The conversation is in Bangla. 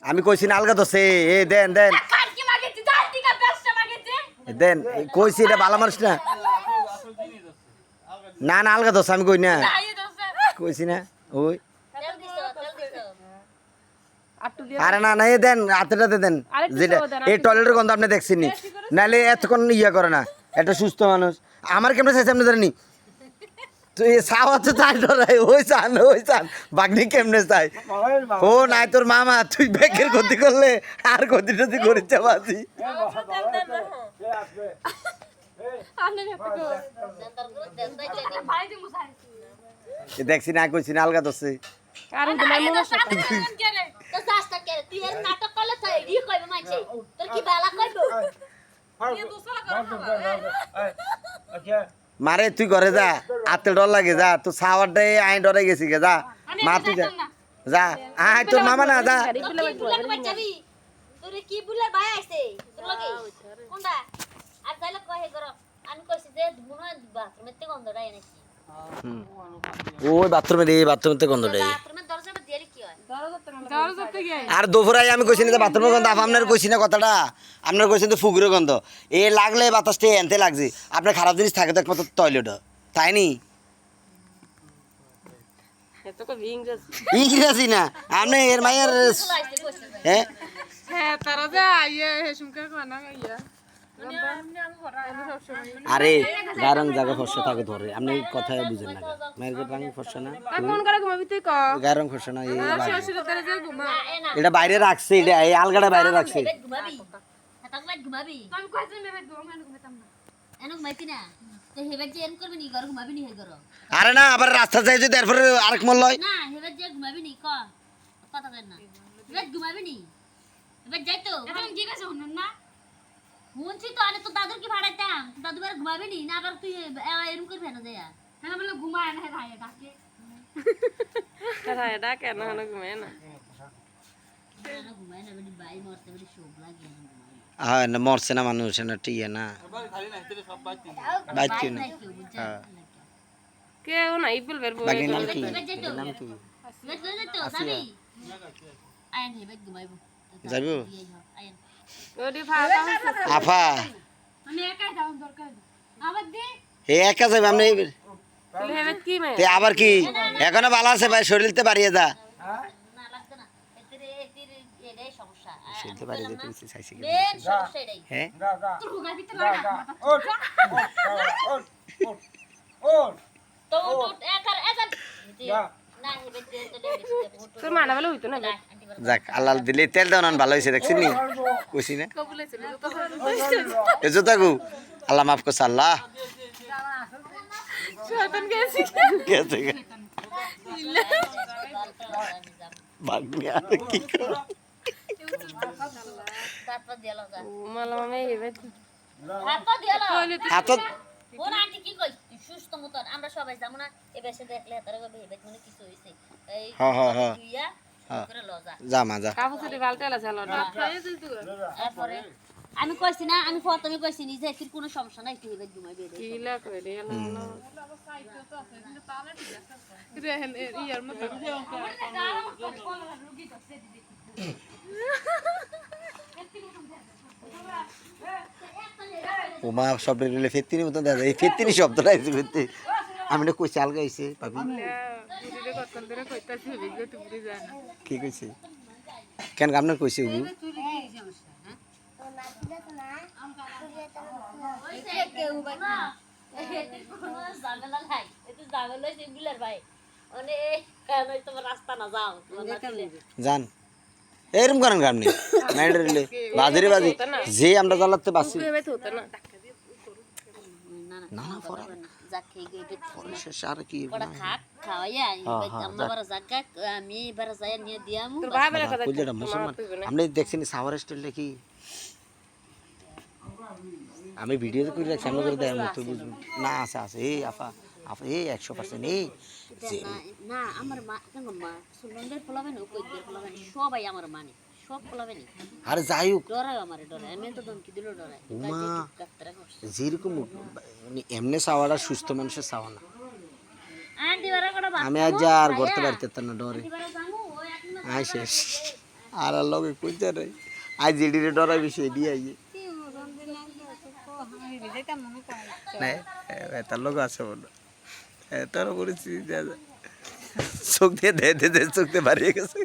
আমি কইছি না আলগা দছে এ দেন দেন দেন কইছি এটা ভালো মানুষ না না না আলগা দছে আমি কই না কইছি না ওই আরে না না এ দেন হাতেটাতে দেন যেটা এই টয়লেটের গন্ধ আপনি দেখছেন নি নাহলে এতক্ষণ ইয়া করে না একটা সুস্থ মানুষ আমার কেমন চাইছে আপনি জানেন নি তুই সাওয়া তো তাই ডরাই ওই চান বাগনি কেমনে চাই ও নাই তোর মামা তুই ব্যাগের ক্ষতি করলে আর ক্ষতি টতি করিতে পারছি দেখছি না কইছি না আলগা দছে মারে তুই ঘরে যা আতে ডর লাগে যা তো সাওয়ারটাই আই ডরে গেছি গে যা মা তুই যা যা আয় তোর মামা না যা তোরে কি বুলা ভাই আইছে তোর লাগি কোনটা আর তাইলে কহে করো আমি কইছি যে মনে হয় বাথরুমের তে গন্ধটা এনে কি ওই বাথরুমেতে গন্ধটাই বাথরুমের দরজাটা দিলে কি হয় দরজাতে কি আর দুপুরাই আমি কইছি না যে বাথরুমের গন্ধ আপনার কইছি না কথাটা আপনার কইছেন তো ফুগুরের গন্ধ এ লাগলে বাতাসটা এনতে লাগছে আপনার খারাপ জিনিস থাকে তো একমাত্র টয়লেট তাই নি এত কো ইংরেজি ইংরেজি না আপনি এর মায়ের হ্যাঁ হ্যাঁ তারা যা আইয়া হেসমকা কোনা গাইয়া আরে গারং জায়গা ফর্সা থাকে ধরে আপনি কথাই বুঝেন না মায়ের গারং ফর্সা না কোন করে ঘুমাবি তুই ক গারং ফর্সা না শ্বশুরের দ্বারা যা ঘুমা এটা বাইরে রাখছে এটা এই আলগাটা বাইরে রাখছে ঘুমাবি হাতা ঘুমাবি আমি কইছিলাম এবে ঘুমাইতাম না এনো ঘুমাইতি না তো হেবে যে এন করবি নি ঘর ঘুমাবি নি হে ঘর আরে না আবার রাস্তা যাই যদি এরপরে আরেক মল লয় না হেবে যে ঘুমাবি নি কথা কই না হেবে ঘুমাবি নি হেবে যাই তো এখন কি কাছে শুনুন না শুনছি তো আরে তো দাদুর কি ভাড়াইতাম দাদু বার ঘুমাবি নি না আবার তুই এরম করবি না দেয়া হ্যাঁ বলে ঘুমায় না রায় ডাকে রায় ডাকে না না ঘুমায় না না ঘুমাই না বেটি বাই মরতে বেটি শোক লাগে হ্যাঁ না মরছে না মানুষ না ঠিক না বাইক না হ্যাঁ কেউ নাই বলবে বাগির নাম কি নাম কি আইন হেবে ঘুমাইবো যাইবো আইন ওডি ফাটা আফা আমি একাই যাও দরকার আবার দে এ একা যাবে আপনি হেবে কি মে তে আবার কি এখনো ভালো আছে ভাই শরীরতে বাড়িয়ে যা না লাগবে না এতির এটাই সমস্যা শরীরতে বাড়িয়ে দিতে চাইছি কি মেন সমস্যা এটাই হ্যাঁ তোর হুগা ভিতর লাগা তো উঠ একার না হেবে দে তো তোর মানা বলে হইতো না যাক আল্লাহ দিলে তেল দাও না ভালো হয়েছে দেখছিস নি কইছি না কবুলেছিল তো এ জুতা গু আল্লাহ মাফ করছে আল্লাহ শয়তান গেছি গেছে ভাগ্নি আর কি কর তারপর দিয়ালো যা মালা মামে হেবে তারপর দিয়ালো হাত ওর আন্টি কি কই সুস্থ মতন আমরা সবাই যাবো না এ বেশে দেখলে তারে কবে হেবে মনে কিছু হইছে এই দুইয়া করে লজা যা মা যা কাপড়ে বালতেলা চালো না তারপরে আমি কইছি না আমি প্রথমে কইছি নি যে তোর কোনো সমস্যা নাই তুই হেবে ঘুমাইবি রে কিলা কই রে রেহেন ইয়ার মত ও মা শব্দ রিলে ফেত্তিনি মতো দাদা এই ফেত্তিনি শব্দটা আইছে ফেত্তি আমি না কইছি আলগা হইছে ভাবি পুরিরে কতন ধরে কইতাছি বিগো তুই জানা কি কইছে কেন আপনার কইছে ওগু ঝামেলা নাই এতে ঝামেলা সিম্বুলার ভাই অনেক তোমার রাস্তা না যাও জান এরম করেন আপনি নাইডে রিলে বাজারে বাজি যে আমরা জ্বালাতে বাসি হেবে তো হতো না না না পড়া যা খেয়ে গেবে শেষ আর কি বড় খাক খাওয়াইয়া আমরা বড় জায়গা আমি বড় যায় নিয়ে দিয়ামু তোর ভাই বলে কথা কইলেটা মুসলমান আপনি দেখছেন সাওয়ার স্টাইলটা কি আমি ভিডিওতে করে রাখছি আমরা করে দেয় তো বুঝুন না আছে আছে এই আফা আফা এই 100% এই যে না আমার মা কেন মা সুলন্ডের ফলাবেন ও কই দিয়ে ফলাবেন সবাই আমার মানে সব ফলাবেন আরে যাই হোক ডরায় আমারে ডরায় আমি তো ধমকি দিল ডরায় উমা যেরকম মানে এমনি সাওয়াটা সুস্থ মানুষের সাওয়া না আন্টি বারা কটা আমি আজ আর করতে পারতে না ডরে বারা জামু ওই এখন আই শেষ আর লগে কইছে রে আই জিডিরে ডরাই বেশি দিয়ে আইয়ে নাই তার লোক আছে বলো তার পরিস্থিতি চোখ দিয়ে চোখ দিয়ে বাড়িয়ে গেছে